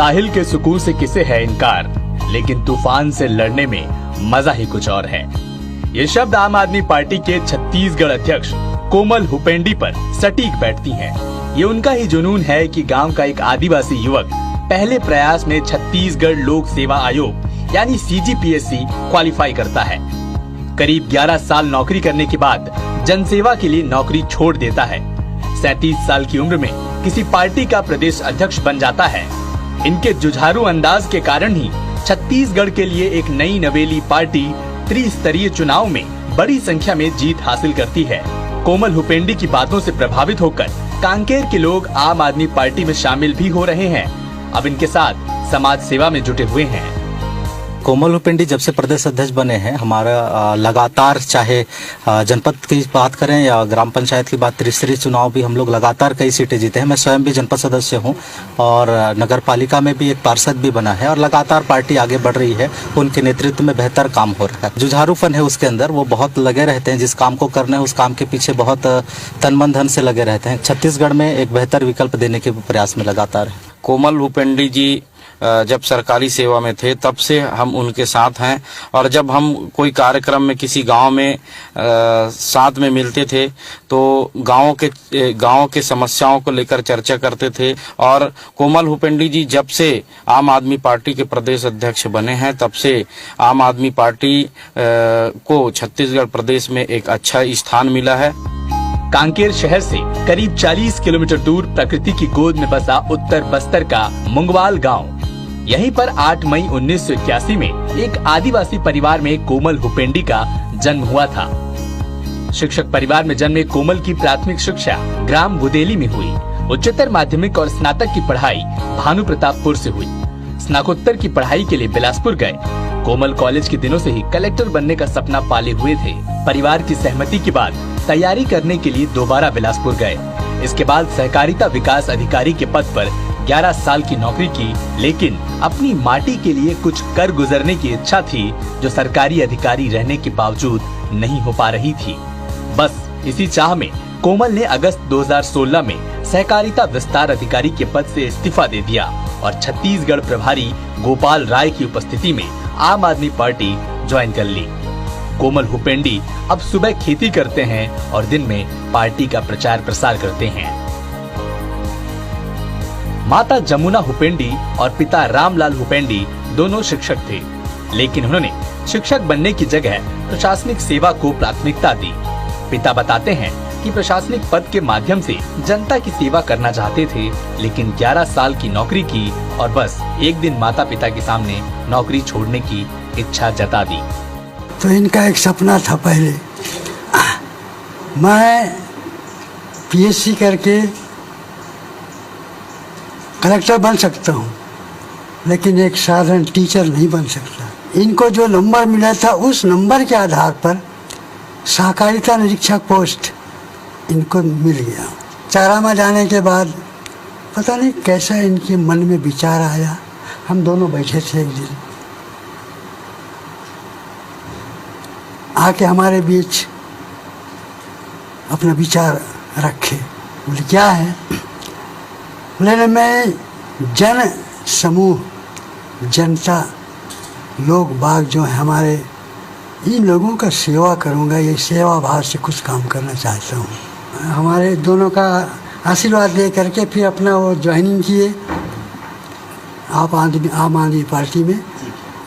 साहिल के सुकून से किसे है इनकार, लेकिन तूफान से लड़ने में मजा ही कुछ और है। ये शब्द आम आदमी पार्टी के छत्तीसगढ़ अध्यक्ष कोमल हुपेंडी पर सटीक बैठती हैं। ये उनका ही जुनून है कि गांव का एक आदिवासी युवक पहले प्रयास में छत्तीसगढ़ लोक सेवा आयोग यानी CGPSC क्वालिफाई करता है। करीब 11 साल नौकरी करने के बाद जनसेवा के लिए नौकरी छोड़ देता है। 37 साल की उम्र में किसी पार्टी का प्रदेश अध्यक्ष बन जाता है। इनके जुझारू अंदाज के कारण ही छत्तीसगढ़ के लिए एक नई नवेली पार्टी त्रिस्तरीय चुनाव में बड़ी संख्या में जीत हासिल करती है। कोमल हुपेंडी की बातों से प्रभावित होकर कांकेर के लोग आम आदमी पार्टी में शामिल भी हो रहे हैं। अब इनके साथ समाज सेवा में जुटे हुए हैं। कोमल हुपेंडी जब से प्रदेश अध्यक्ष बने हैं, हमारा लगातार चाहे जनपद की बात करें या ग्राम पंचायत की बात, त्रिस्तरीय चुनाव भी हम लोग लगातार कई सीटें जीते हैं। मैं स्वयं भी जनपद सदस्य हूं और नगर पालिका में भी एक पार्षद भी बना है और लगातार पार्टी आगे बढ़ रही है। उनके नेतृत्व में बेहतर काम हो रहा है। जुझारूपन है उसके अंदर, वो बहुत लगे रहते हैं। जिस काम को करना है उस काम के पीछे बहुत तन मन धन से लगे रहते हैं। छत्तीसगढ़ में एक बेहतर विकल्प देने के प्रयास में लगातार है। कोमल हुपेंडी जी जब सरकारी सेवा में थे तब से हम उनके साथ हैं और जब हम कोई कार्यक्रम में किसी गांव में साथ में मिलते थे तो गांव के समस्याओं को लेकर चर्चा करते थे। और कोमल हुपेंडी जी जब से आम आदमी पार्टी के प्रदेश अध्यक्ष बने हैं तब से आम आदमी पार्टी को छत्तीसगढ़ प्रदेश में एक अच्छा स्थान मिला है। कांकेर शहर से करीब 40 किलोमीटर दूर प्रकृति की गोद में बसा उत्तर बस्तर का मुंगवाल गांव। यहीं पर 8 मई 1981 में एक आदिवासी परिवार में कोमल हुपेंडी का जन्म हुआ था। शिक्षक परिवार में जन्मे कोमल की प्राथमिक शिक्षा ग्राम बुदेली में हुई। उच्चतर माध्यमिक और स्नातक की पढ़ाई भानु प्रतापपुर से हुई। स्नातकोत्तर की पढ़ाई के लिए बिलासपुर गए। कोमल कॉलेज के दिनों से ही कलेक्टर बनने का सपना पाले हुए थे। परिवार की सहमति के बाद तैयारी करने के लिए दोबारा बिलासपुर गए। इसके बाद सहकारिता विकास अधिकारी के पद पर 11 साल की नौकरी की, लेकिन अपनी माटी के लिए कुछ कर गुजरने की इच्छा थी जो सरकारी अधिकारी रहने के बावजूद नहीं हो पा रही थी। बस इसी चाह में कोमल ने अगस्त 2016 में सहकारिता विस्तार अधिकारी के पद से इस्तीफा दे दिया और छत्तीसगढ़ प्रभारी गोपाल राय की उपस्थिति में आम आदमी पार्टी ज्वाइन कर ली। कोमल हुपेंडी अब सुबह खेती करते हैं और दिन में पार्टी का प्रचार प्रसार करते हैं। माता जमुना हुपेंडी और पिता रामलाल हुपेंडी दोनों शिक्षक थे, लेकिन उन्होंने शिक्षक बनने की जगह प्रशासनिक सेवा को प्राथमिकता दी। पिता बताते हैं कि प्रशासनिक पद के माध्यम से जनता की सेवा करना चाहते थे, लेकिन 11 साल की नौकरी की और बस एक दिन माता पिता के सामने नौकरी छोड़ने की इच्छा जता दी। तो इनका एक सपना था पहले, मैं PSC करके कलेक्टर बन सकता हूँ, लेकिन एक साधारण टीचर नहीं बन सकता। इनको जो नंबर मिला था उस नंबर के आधार पर सहकारिता निरीक्षक पोस्ट इनको मिल गया। चारामा जाने के बाद पता नहीं कैसा इनके मन में विचार आया। हम दोनों बैठे थे एक दिन, आके हमारे बीच अपना विचार रखे। बोले क्या है? बोले मैं जन समूह, जनता, लोग बाग जो है हमारे, इन लोगों का सेवा करूँगा। ये सेवा भाव से कुछ काम करना चाहता हूँ। हमारे दोनों का आशीर्वाद दे करके फिर अपना वो ज्वाइनिंग किए आम आदमी पार्टी में,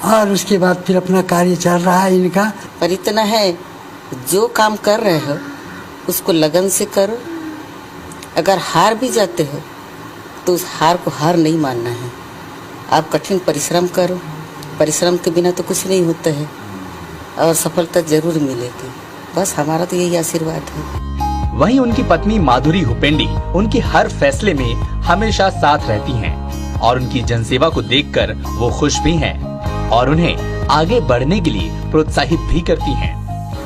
और उसके बाद फिर अपना कार्य चल रहा है इनका। पर इतना है, जो काम कर रहे हो उसको लगन से करो। अगर हार भी जाते हो तो उस हार को हार नहीं मानना है। आप कठिन परिश्रम करो, परिश्रम के बिना तो कुछ नहीं होता है और सफलता जरूर मिलेगी। बस हमारा तो यही आशीर्वाद है। वहीं उनकी पत्नी माधुरी हुपेंडी उनकी हर फैसले में हमेशा साथ रहती हैं और उनकी जनसेवा को देखकर वो खुश भी हैं और उन्हें आगे बढ़ने के लिए प्रोत्साहित भी करती हैं।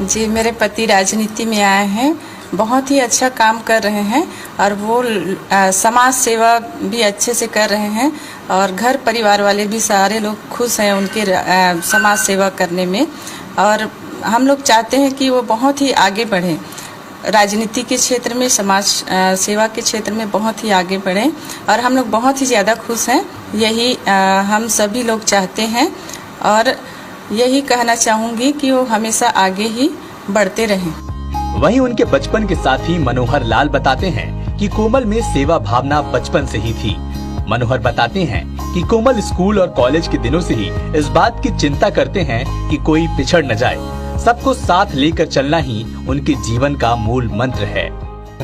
जी, मेरे पति राजनीति में आए हैं, बहुत ही अच्छा काम कर रहे हैं और वो समाज सेवा भी अच्छे से कर रहे हैं और घर परिवार वाले भी सारे लोग खुश हैं उनके समाज सेवा करने में। और हम लोग चाहते हैं कि वो बहुत ही आगे बढ़ें, राजनीति के क्षेत्र में, समाज सेवा के क्षेत्र में बहुत ही आगे बढ़ें और हम लोग बहुत ही ज़्यादा खुश हैं। यही हम सभी लोग चाहते हैं और यही कहना चाहूँगी कि वो हमेशा आगे ही बढ़ते रहें। वहीं उनके बचपन के साथी मनोहर लाल बताते हैं कि कोमल में सेवा भावना बचपन से ही थी। मनोहर बताते हैं कि कोमल स्कूल और कॉलेज के दिनों से ही इस बात की चिंता करते हैं कि कोई पिछड़ न जाए। सबको साथ लेकर चलना ही उनके जीवन का मूल मंत्र है।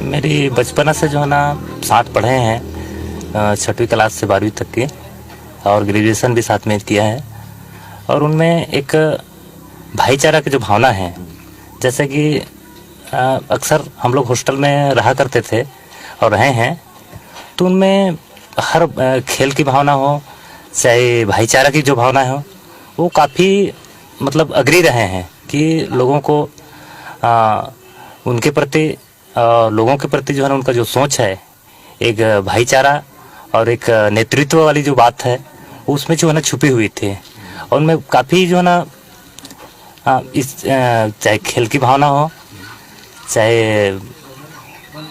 मेरी बचपना से जो है ना साथ पढ़े हैं, 6वीं क्लास से 12वीं तक की, और ग्रेजुएशन भी साथ में किया है। और उनमें एक भाईचारा की जो भावना है, जैसे कि अक्सर हम लोग हॉस्टल में रहा करते थे और रहे हैं, तो उनमें हर खेल की भावना हो चाहे भाईचारा की जो भावना हो, वो काफ़ी मतलब अग्री रहे हैं कि लोगों को उनके प्रति लोगों के प्रति जो है ना उनका जो सोच है, एक भाईचारा और एक नेतृत्व वाली जो बात है, उसमें जो है ना छुपी हुई थी। और उनमें काफ़ी जो है ना इस चाहे खेल की भावना हो चाहे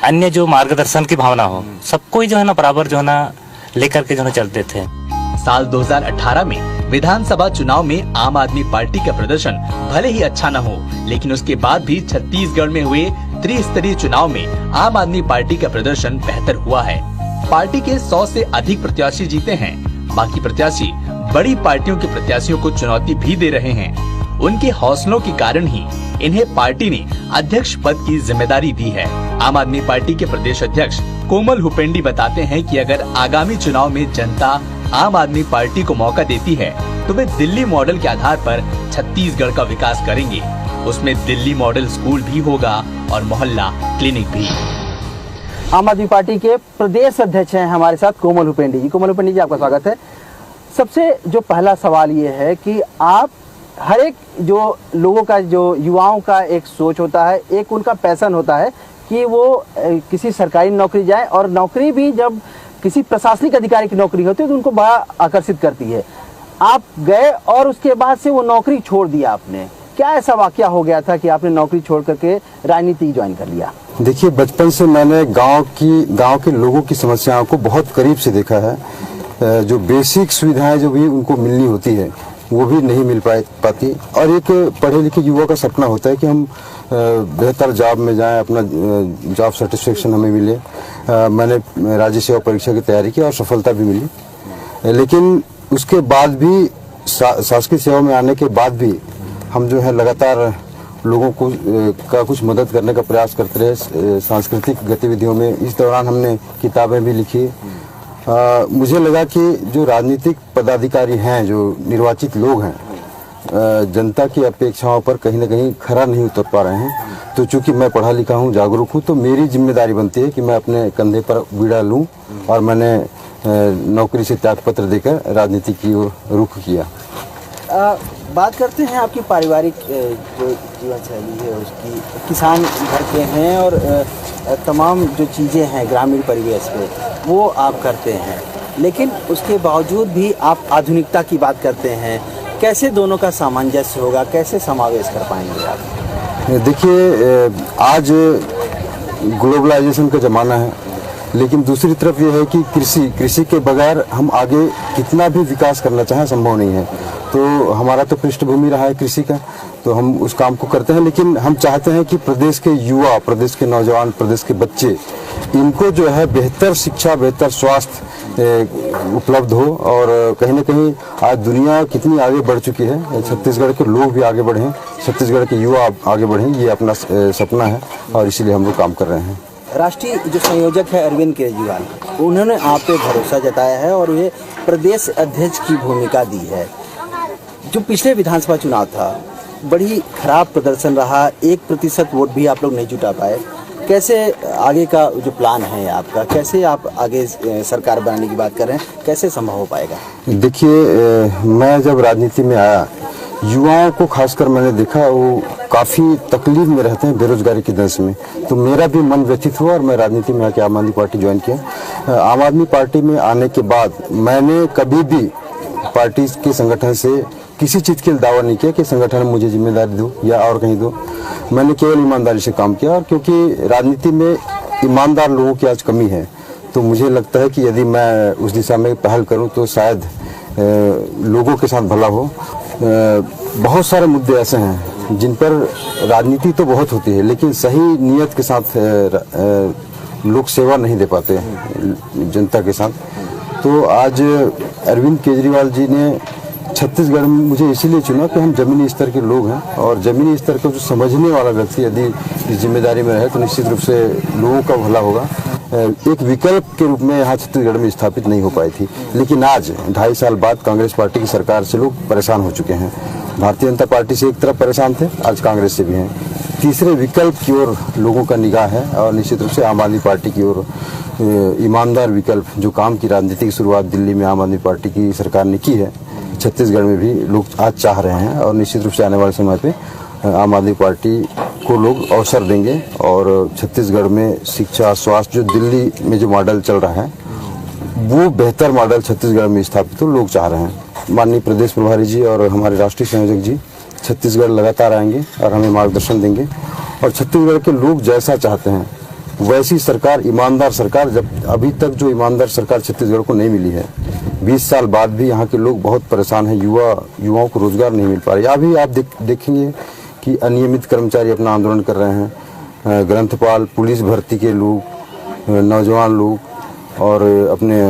अन्य जो मार्गदर्शन की भावना हो, सबको ही जो है ना बराबर जो है ना लेकर के जो है चलते थे। साल 2018 में विधानसभा चुनाव में आम आदमी पार्टी का प्रदर्शन भले ही अच्छा न हो, लेकिन उसके बाद भी छत्तीसगढ़ में हुए त्रिस्तरीय चुनाव में आम आदमी पार्टी का प्रदर्शन बेहतर हुआ है। पार्टी के 100 से अधिक प्रत्याशी जीते हैं। बाकी प्रत्याशी बड़ी पार्टियों के प्रत्याशियों को चुनौती भी दे रहे हैं। उनके हौसलों के कारण ही इन्हें पार्टी ने अध्यक्ष पद की जिम्मेदारी दी है। आम आदमी पार्टी के प्रदेश अध्यक्ष कोमल हुपेंडी बताते हैं कि अगर आगामी चुनाव में जनता आम आदमी पार्टी को मौका देती है तो वे दिल्ली मॉडल के आधार पर छत्तीसगढ़ का विकास करेंगे। उसमें दिल्ली मॉडल स्कूल भी होगा और मोहल्ला क्लिनिक भी। आम आदमी पार्टी के प्रदेश अध्यक्ष हैं हमारे साथ कोमल हुपेंडी जी। कोमल हुपेंडी जी, आपका स्वागत है। सबसे जो पहला सवाल ये है कि आप हर एक जो लोगों का, जो युवाओं का एक सोच होता है, एक उनका पैशन होता है कि वो किसी सरकारी नौकरी जाए, और नौकरी भी जब किसी प्रशासनिक अधिकारी की नौकरी होती है तो उनको बड़ा आकर्षित करती है। आप गए और उसके बाद से वो नौकरी छोड़ दिया आपने। क्या ऐसा वाकया हो गया था कि आपने नौकरी छोड़ करके राजनीति ज्वाइन कर लिया? देखिए, बचपन से मैंने गांव के लोगों की समस्याओं को बहुत करीब से देखा है। जो बेसिक सुविधाएं जो भी उनको मिलनी होती है वो भी नहीं मिल पाती। और एक पढ़े लिखे युवा का सपना होता है कि हम बेहतर जॉब में जाएं, अपना जॉब सेटिस्फेक्शन हमें मिले। मैंने राज्य सेवा परीक्षा की तैयारी की और सफलता भी मिली, लेकिन उसके बाद भी शासकीय सेवा में आने के बाद भी हम जो है लगातार लोगों को का कुछ मदद करने का प्रयास करते रहे सांस्कृतिक गतिविधियों में। इस दौरान हमने किताबें भी लिखी। मुझे लगा कि जो राजनीतिक पदाधिकारी हैं, जो निर्वाचित लोग हैं, जनता की अपेक्षाओं पर कहीं न कहीं खरा नहीं उतर पा रहे हैं। तो चूंकि मैं पढ़ा लिखा हूं, जागरूक हूं, तो मेरी जिम्मेदारी बनती है कि मैं अपने कंधे पर बीड़ा लूं, और मैंने नौकरी से त्यागपत्र देकर राजनीति की ओर रुख किया। बात करते हैं आपकी पारिवारिक जो जीवन शैली है उसकी। किसान घर के हैं और तमाम जो चीज़ें हैं ग्रामीण परिवेश में वो आप करते हैं, लेकिन उसके बावजूद भी आप आधुनिकता की बात करते हैं। कैसे दोनों का सामंजस्य होगा, कैसे समावेश कर पाएंगे आप? देखिए, आज ग्लोबलाइजेशन का ज़माना है, लेकिन दूसरी तरफ ये है कि कृषि के बगैर हम आगे कितना भी विकास करना चाहें संभव नहीं है। तो हमारा तो पृष्ठभूमि रहा है कृषि का, तो हम उस काम को करते हैं, लेकिन हम चाहते हैं कि प्रदेश के युवा, प्रदेश के नौजवान, प्रदेश के बच्चे, इनको जो है बेहतर शिक्षा, बेहतर स्वास्थ्य उपलब्ध हो। और कहीं न कहीं आज दुनिया कितनी आगे बढ़ चुकी है, छत्तीसगढ़ के लोग भी आगे बढ़ें, छत्तीसगढ़ के युवा आगे बढ़ें, ये अपना सपना है और इसीलिए हम लोग काम कर रहे हैं। राष्ट्रीय जो संयोजक है अरविंद केजरीवाल, उन्होंने आप पे भरोसा जताया है और उन्हें प्रदेश अध्यक्ष की भूमिका दी है। जो पिछले विधानसभा चुनाव था, बड़ी खराब प्रदर्शन रहा, 1% वोट भी आप लोग नहीं जुटा पाए। कैसे आगे का जो प्लान है आपका, कैसे आप आगे सरकार बनाने की बात कर रहे हैं, कैसे संभव हो पाएगा? देखिए, मैं जब राजनीति में आया, युवाओं को खासकर मैंने देखा वो काफ़ी तकलीफ में रहते हैं बेरोजगारी की दंश में। तो मेरा भी मन व्यथित हुआ और मैं राजनीति में आके आम आदमी पार्टी ज्वाइन किया। आम आदमी पार्टी में आने के बाद मैंने कभी भी पार्टी के संगठन से किसी चीज़ के लिए दावा नहीं किया कि संगठन मुझे जिम्मेदारी दो या और कहीं दो। मैंने केवल ईमानदारी से काम किया, और क्योंकि राजनीति में ईमानदार लोगों की आज कमी है, तो मुझे लगता है कि यदि मैं उस दिशा में पहल करूं तो शायद लोगों के साथ भला हो। बहुत सारे मुद्दे ऐसे हैं जिन पर राजनीति तो बहुत होती है, लेकिन सही नियत के साथ लोग सेवा नहीं दे पाते जनता के साथ। तो आज अरविंद केजरीवाल जी ने छत्तीसगढ़ में मुझे इसीलिए चुना कि हम जमीनी स्तर के लोग हैं, और जमीनी स्तर को जो समझने वाला व्यक्ति यदि इस जिम्मेदारी में रहे तो निश्चित रूप से लोगों का भला होगा। एक विकल्प के रूप में यहाँ छत्तीसगढ़ में स्थापित नहीं हो पाई थी, लेकिन आज 2.5 साल बाद कांग्रेस पार्टी की सरकार से लोग परेशान हो चुके हैं। भारतीय जनता पार्टी से एक तरफ परेशान थे, आज कांग्रेस से भी हैं। तीसरे विकल्प की ओर लोगों का निगाह है, और निश्चित रूप से आम आदमी पार्टी की ओर ईमानदार विकल्प, जो काम की राजनीति की शुरुआत दिल्ली में आम आदमी पार्टी की सरकार ने की है, छत्तीसगढ़ में भी लोग आज चाह रहे हैं, और निश्चित रूप से आने वाले समय पे आम आदमी पार्टी को लोग अवसर देंगे। और छत्तीसगढ़ में शिक्षा, स्वास्थ्य, जो दिल्ली में जो मॉडल चल रहा है वो बेहतर मॉडल छत्तीसगढ़ में स्थापित हो लोग चाह रहे हैं। माननीय प्रदेश प्रभारी जी और हमारे राष्ट्रीय संयोजक जी छत्तीसगढ़ लगातार आएंगे और हमें मार्गदर्शन देंगे, और छत्तीसगढ़ के लोग जैसा चाहते हैं वैसी सरकार, ईमानदार सरकार, जब अभी तक जो ईमानदार सरकार छत्तीसगढ़ को नहीं मिली है। 20 साल बाद भी यहाँ के लोग बहुत परेशान हैं, युवाओं को रोजगार नहीं मिल पा रहा है। अभी आप देखेंगे कि अनियमित कर्मचारी अपना आंदोलन कर रहे हैं, ग्रंथपाल, पुलिस भर्ती के लोग, नौजवान लोग और अपने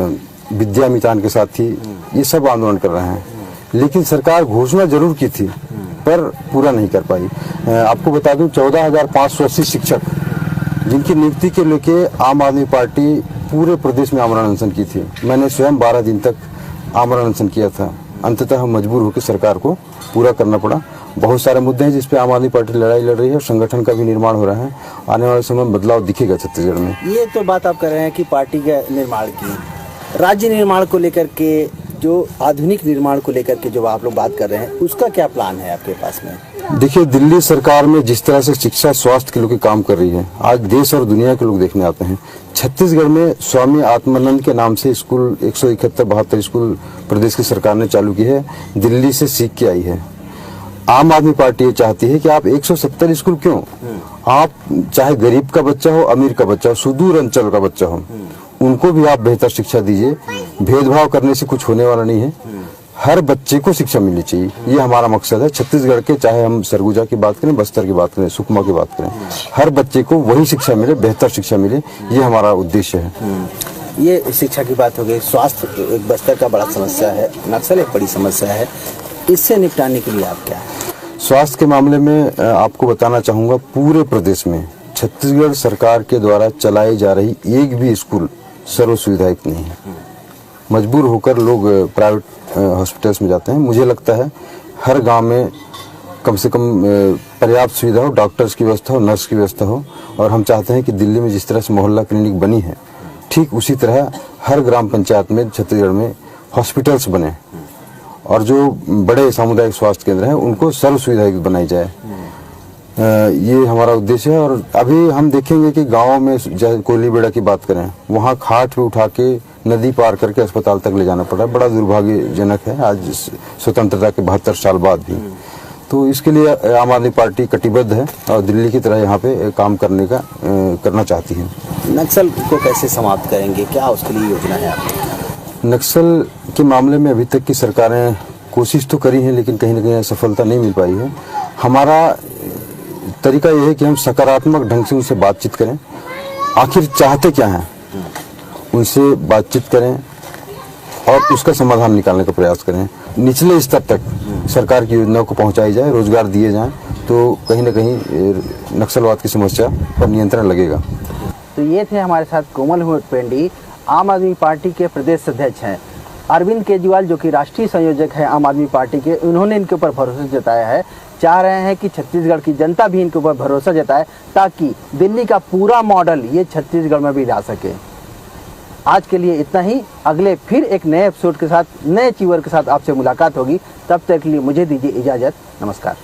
विद्यामितान के साथी, ये सब आंदोलन कर रहे हैं। लेकिन सरकार घोषणा जरूर की थी पर पूरा नहीं कर पाई। आपको बता दूं 14,580 शिक्षक जिनकी नियुक्ति के लेके आम आदमी पार्टी पूरे प्रदेश में आमरण अनशन की थी। मैंने स्वयं 12 दिन तक आमरण अनशन किया था। अंततः हम मजबूर होकर सरकार को पूरा करना पड़ा। बहुत सारे मुद्दे हैं जिस पे आम आदमी पार्टी लड़ाई लड़ रही है, और संगठन का भी निर्माण हो रहा है। आने वाले समय में बदलाव दिखेगा छत्तीसगढ़ में। ये तो बात आप कर रहे हैं कि पार्टी के निर्माण की, राज्य निर्माण को लेकर के, जो आधुनिक निर्माण को लेकर के जो आप लोग बात कर रहे हैं, उसका क्या प्लान है आपके पास में? देखिए, दिल्ली सरकार में जिस तरह से शिक्षा, स्वास्थ्य के लोग काम कर रही है, आज देश और दुनिया के लोग देखने आते हैं। छत्तीसगढ़ में स्वामी आत्मानंद के नाम से स्कूल 171-72 स्कूल प्रदेश की सरकार ने चालू की है, दिल्ली से सीख के आई है। आम आदमी पार्टी ये चाहती है कि आप 170 स्कूल क्यों, आप चाहे गरीब का बच्चा हो, अमीर का बच्चा हो, सुदूर अंचल का बच्चा हो, उनको भी आप बेहतर शिक्षा दीजिए। भेदभाव करने से कुछ होने वाला नहीं है, हर बच्चे को शिक्षा मिलनी चाहिए, ये हमारा मकसद है। छत्तीसगढ़ के, चाहे हम सरगुजा की बात करें, बस्तर की बात करें, सुकमा की बात करें, हर बच्चे को वही शिक्षा मिले, बेहतर शिक्षा मिले, ये हमारा उद्देश्य है। ये शिक्षा की बात हो गई। स्वास्थ्य एक बस्तर का बड़ा समस्या है, नक्सल एक बड़ी समस्या है, इससे निपटाने के लिए आप क्या है? स्वास्थ्य के मामले में आपको बताना चाहूंगा, पूरे प्रदेश में छत्तीसगढ़ सरकार के द्वारा चलाई जा रही एक भी स्कूल सर्व सुविधायुक्त नहीं है। मजबूर होकर लोग प्राइवेट हॉस्पिटल्स में जाते हैं। मुझे लगता है हर गांव में कम से कम पर्याप्त सुविधा हो, डॉक्टर्स की व्यवस्था हो, नर्स की व्यवस्था हो, और हम चाहते हैं कि दिल्ली में जिस तरह से मोहल्ला क्लिनिक बनी है, ठीक उसी तरह हर ग्राम पंचायत में छत्तीसगढ़ में हॉस्पिटल्स बने, और जो बड़े सामुदायिक स्वास्थ्य केंद्र हैं उनको सर्व सुविधायुक्त बनाई जाए। ये हमारा उद्देश्य है। और अभी हम देखेंगे कि गाँव में, जैसे कोयलीबेड़ा की बात करें, वहाँ खाट पे उठा के नदी पार करके अस्पताल तक ले जाना पड़ा, बड़ा दुर्भाग्यजनक है आज स्वतंत्रता के 72 साल बाद भी। तो इसके लिए आम आदमी पार्टी कटिबद्ध है और दिल्ली की तरह यहाँ पे काम करना चाहती है। नक्सल को कैसे समाप्त करेंगे, क्या उसके लिए योजना है आपकी? नक्सल के मामले में अभी तक की सरकारें कोशिश तो करी है, लेकिन कहीं न कहीं सफलता नहीं मिल पाई है। हमारा तरीका यह है कि हम सकारात्मक ढंग से उनसे बातचीत करें, आखिर चाहते क्या हैं, उनसे बातचीत करें और उसका समाधान निकालने का प्रयास करें। निचले स्तर तक सरकार की योजनाओं को पहुंचाई जाए, रोजगार दिए जाएं, तो कहीं न कहीं नक्सलवाद की समस्या पर नियंत्रण लगेगा। तो ये थे हमारे साथ कोमल हुपेंडी, आम आदमी पार्टी के प्रदेश अध्यक्ष हैं। अरविंद केजरीवाल जो कि राष्ट्रीय संयोजक है आम आदमी पार्टी के, उन्होंने इनके ऊपर भरोसा जताया है, चाह रहे हैं कि छत्तीसगढ़ की जनता भी इनके ऊपर भरोसा जताए ताकि दिल्ली का पूरा मॉडल ये छत्तीसगढ़ में भी ला सके। आज के लिए इतना ही, अगले फिर एक नए एपिसोड के साथ, नए चीवर के साथ आपसे मुलाकात होगी। तब तक के लिए मुझे दीजिए इजाजत, नमस्कार।